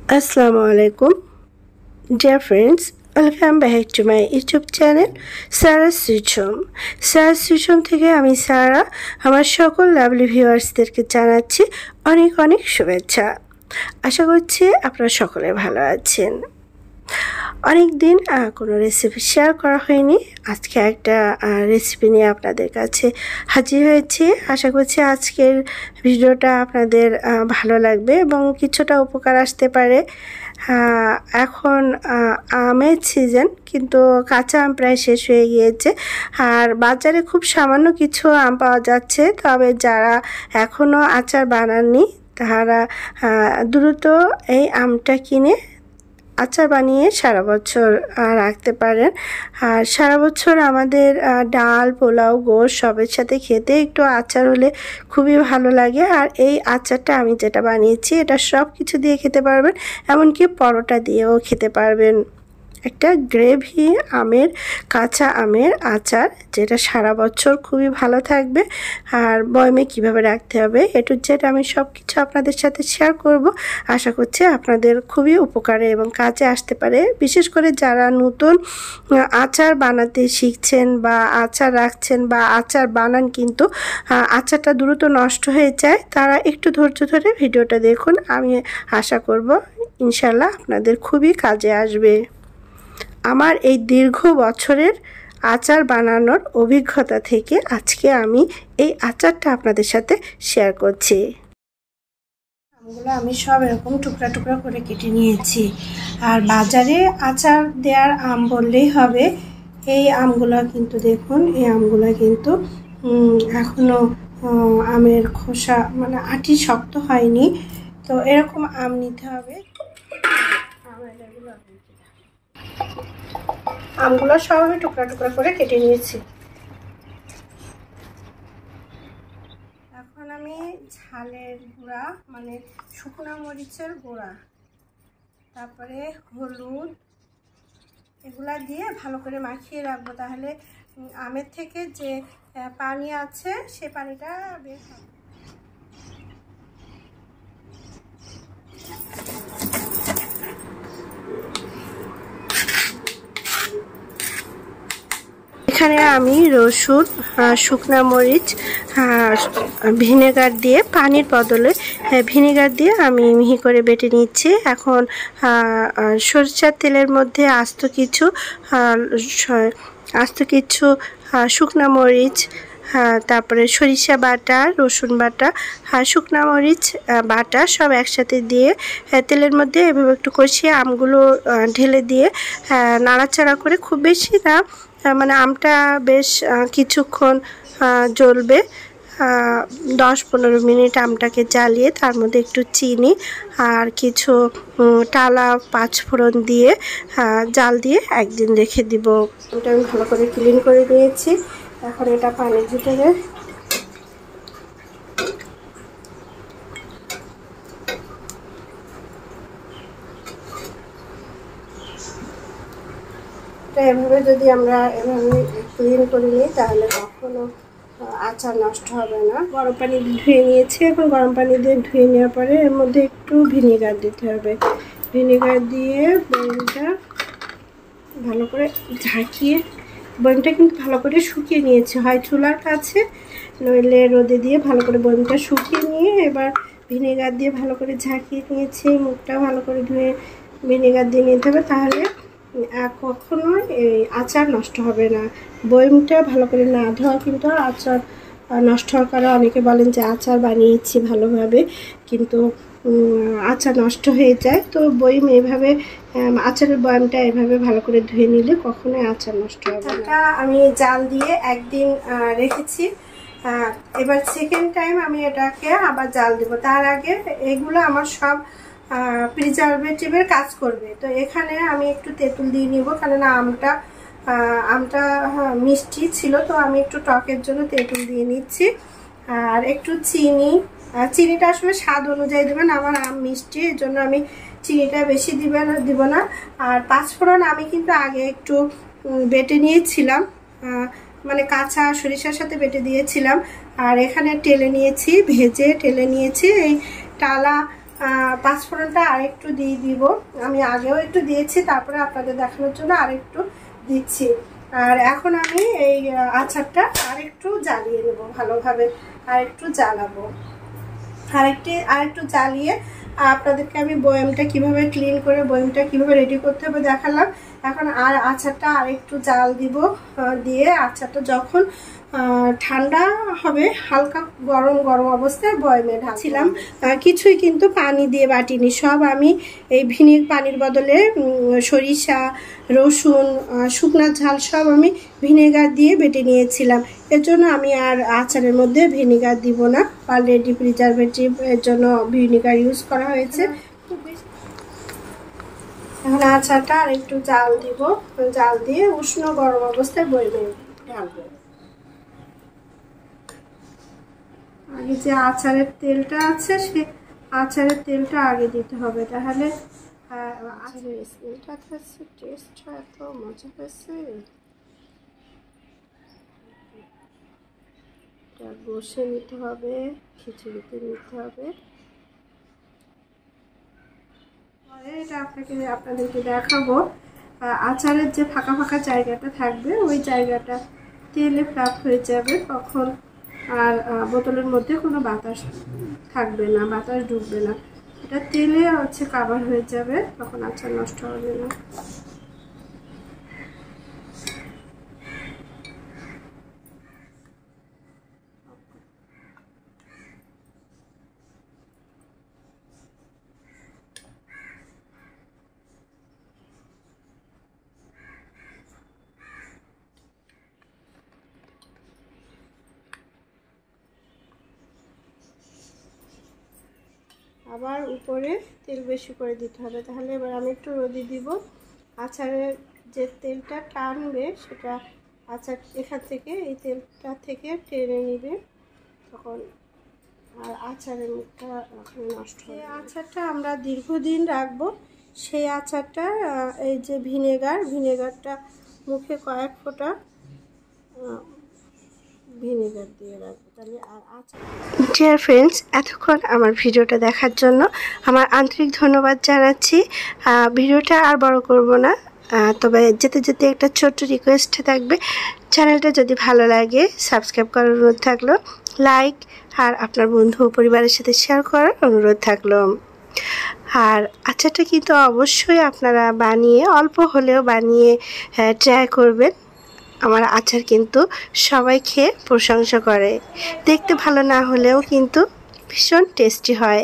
Assalamu alaikum, dear friends. Welcome back to my YouTube channel, Sarah Suchom. Sarah Suchom থেকে আমি সারা আমার সকল lovely ভিউয়ার্সদেরকে জানাচ্ছি অনেক অনেক শুভেচ্ছা। আশা করছি আপনারা সকলে ভালো আছেন। অনেক দিন কোনো রেসিপি শেয়ার করা হয়নি। আজকে একটা রেসিপি নিয়ে আপনাদের কাছে হাজির হয়েছি। আশা করছি আজকের ভিডিওটা আপনাদের ভালো লাগবে এবং কিছুটা উপকার আসতে পারে। এখন আমের সিজন, কিন্তু কাঁচা আম প্রায় শেষ হয়ে গিয়েছে আর বাজারে খুব সামান্য কিছু আম পাওয়া যাচ্ছে। তবে যারা এখনও আচার বানাননি তারা দ্রুত এই আমটা কিনে আচার বানিয়ে সারা বছর রাখতে পারেন। আর সারা বছর আমাদের ডাল, পোলাও, গোশ সবের সাথে খেতে একটু আচার হলে খুবই ভালো লাগে। আর এই আচারটা আমি যেটা বানিয়েছি এটা সব কিছু দিয়ে খেতে পারবেন, এমনকি পরোটা দিয়েও খেতে পারবেন। একটা গ্রেভি আমের, কাঁচা আমের আচার, যেটা সারা বছর খুবই ভালো থাকবে। আর বয়মে কিভাবে রাখতে হবে যেটা আমি সব কিছু আপনাদের সাথে শেয়ার করব। আশা করছি আপনাদের খুবই উপকারে এবং কাজে আসতে পারে। বিশেষ করে যারা নতুন আচার বানাতে শিখছেন বা আচার রাখছেন বা আচার বানান কিন্তু আচারটা দ্রুত নষ্ট হয়ে যায়, তারা একটু ধৈর্য ধরে ভিডিওটা দেখুন। আমি আশা করব ইনশাল্লাহ আপনাদের খুবই কাজে আসবে। আমার এই দীর্ঘ বছরের আচার বানানোর অভিজ্ঞতা থেকে আজকে আমি এই আচারটা আপনাদের সাথে শেয়ার করছি। আমগুলো আমি সব এরকম টুকরা টুকরা করে কেটে নিয়েছি। আর বাজারে আচার দেওয়ার আম বললেই হবে। এই আমগুলো কিন্তু দেখুন, এই আমগুলো কিন্তু এখনো আমের খোসা মানে আটি শক্ত হয়নি। তো এরকম আম নিতে হবে। আমগুলো সব আমি টুকরা টুকরা করে কেটে নিয়েছি। এখন আমি ঝালের গুঁড়া মানে শুকনো মরিচের গুঁড়া, তারপরে হলুদ, এগুলা দিয়ে ভালো করে মাখিয়ে রাখবো। তাহলে আমের থেকে যে পানি আছে সে পানিটা বের হবে। এখানে আমি রসুন, শুকনা মরিচ, ভিনেগার দিয়ে, পানির বদলে ভিনেগার দিয়ে আমি মিহি করে বেটে নিচ্ছি। এখন সরিষার তেলের মধ্যে আস্ত কিছু শুকনা মরিচ, তারপরে সরিষা বাটা, রসুন বাটা, শুকনা মরিচ বাটা সব একসাথে দিয়ে তেলের মধ্যে এভাবে একটু কষিয়ে আমগুলো ঢেলে দিয়ে নাড়াচাড়া করে, খুব বেশি না, মানে আমটা বেশ কিছুক্ষণ জ্বলবে, 10-15 মিনিট আমটাকে জ্বালিয়ে তার মধ্যে একটু চিনি আর কিছু টালা পাঁচফোড়ন দিয়ে জাল দিয়ে একদিন রেখে দিব। এটা আমি ভালো করে ক্লিন করে নিয়েছি। এখন এটা পানির ভিতরে এভাবে যদি আমরা এভাবে ক্লিন করে নিই তাহলে কখনো আচার নষ্ট হবে না। গরম পানি ধুয়ে নিয়েছি। এখন গরম পানি দিয়ে ধুয়ে নেওয়ার পরে এর মধ্যে একটু ভিনেগার দিতে হবে। ভিনেগার দিয়ে বয়মটা ভালো করে ঝাঁকিয়ে, বয়মটা কিন্তু ভালো করে শুকিয়ে নিয়েছে, হয় চুলার কাছে নইলে রোদে দিয়ে ভালো করে বয়মটা শুকিয়ে নিয়ে এবার ভিনেগার দিয়ে ভালো করে ঝাঁকিয়ে নিয়েছি। মুখটা ভালো করে ধুয়ে ভিনেগার দিয়ে নিতে হবে, তাহলে কখনো এই আচার নষ্ট হবে না। বয়মটা ভালো করে না ধোয়া কিন্তু আচার নষ্ট হওয়ার কারণে অনেকে বলেন যে আচার বানিয়েছি ভালোভাবে, কিন্তু আচার নষ্ট হয়ে যায়। তো বয়ম এভাবে, আচারের বয়মটা এভাবে ভালো করে ধুয়ে নিলে কখনোই আচার নষ্ট হবে না। আমি জাল দিয়ে একদিন রেখেছি। এবার সেকেন্ড টাইম আমি এটাকে আবার জাল দেব। তার আগে এগুলো আমার সব প্রিজারভেটিভের কাজ করবে। তো এখানে আমি একটু তেঁতুল দিয়ে নিব, কারণ আমটা মিষ্টি ছিল, তো আমি একটু টকের জন্য তেঁতুল দিয়ে নিচ্ছি। আর একটু চিনিটা আসলে স্বাদ অনুযায়ী দেবেন। আমার আম মিষ্টি, এর জন্য আমি চিনিটা বেশি দিব না। আর পাঁচফোড়ন আমি কিন্তু আগে একটু বেটে নিয়েছিলাম, মানে কাঁচা সরিষার সাথে বেটে দিয়েছিলাম। আর এখানে টেলে নিয়েছি, ভেজে টেলে নিয়েছি। এই টালা পাঁচফোড়নটা আরেকটু দিয়ে দিব। আমি আগেও একটু দিয়েছি, তারপরে আপনাদের দেখানোর জন্য আরেকটু দিচ্ছি। আর এখন আমি এই আচারটা আরেকটু জ্বালিয়ে নেব ভালোভাবে, আরেকটু জ্বালাবো। আরেকটু জ্বালিয়ে আপনাদেরকে আমি বয়ামটা কিভাবে ক্লিন করে বয়ামটা কিভাবে রেডি করতে হবে দেখালাম। এখন আর আচারটা আরেকটু জাল দিব, দিয়ে আচারটা যখন ঠান্ডা হবে হালকা গরম গরম অবস্থায় বয়ামে ঢালছিলাম। কিছুই কিন্তু পানি দিয়ে বাটিনি, সব আমি এই পানির বদলে সরিষা, রসুন, শুকনা ঝাল সব আমি ভিনেগার দিয়ে বেটে নিয়েছিলাম। এর জন্য আমি আর আচারের মধ্যে ভিনেগার দিব না, অলরেডি প্রিজারভেটিভ এর জন্য ভিনেগার ইউজ করা হয়েছে। এখন আচারটা আর একটু জাল দিব, জাল দিয়ে উষ্ণ গরম অবস্থায় বয়ামে ঢালবো। আগে যে আচারের তেলটা আছে সে আচারের তেলটা আগে দিতে হবে, তাহলে আচারের স্মেলটা আছে, টেস্টটা এত মজা হয়েছে। এটা বসে নিতে হবে, খিচুড়িতে নিতে হবে। এটা আপনাদেরকে দেখাবো। আচারের যে ফাঁকা ফাঁকা জায়গাটা থাকবে ওই জায়গাটা তেলে ফ্রাপ হয়ে যাবে, তখন আর বোতলের মধ্যে কোনো বাতাস থাকবে না, বাতাস ঢুকবে না, এটা তেলে কাভার হয়ে যাবে, তখন আচার নষ্ট হবে না। আবার উপরে তেল বেশি করে দিতে হবে, তাহলে এবার আমি একটু রোদে দিব। আচারের যে তেলটা টানবে সেটা আচার এখান থেকে এই তেলটা থেকে টেনে নিবে, তখন আর আচারের মুখটা নষ্ট হবে। এই আচারটা আমরা দীর্ঘদিন রাখবো, সেই আচারটা এই যে ভিনেগারটা মুখে কয়েক ফোঁটা ভিনেগার দিয়ে রাখবো, তাহলে আর আচার। ডিয়ার ফ্রেন্ডস, এতক্ষণ আমার ভিডিওটা দেখার জন্য আমার আন্তরিক ধন্যবাদ জানাচ্ছি। ভিডিওটা আর বড় করব না, তবে যেতে যেতে একটা ছোট্ট রিকোয়েস্ট থাকবে, চ্যানেলটা যদি ভালো লাগে সাবস্ক্রাইব করার অনুরোধ থাকলো, লাইক আর আপনার বন্ধু পরিবারের সাথে শেয়ার করার অনুরোধ থাকলো। আর আচারটা কিন্তু অবশ্যই আপনারা বানিয়ে অল্প হলেও বানিয়ে ট্রাই করবেন। আমার আচার কিন্তু সবাই খেয়ে প্রশংসা করে, দেখতে ভালো না হলেও কিন্তু ভীষণ টেস্টি হয়।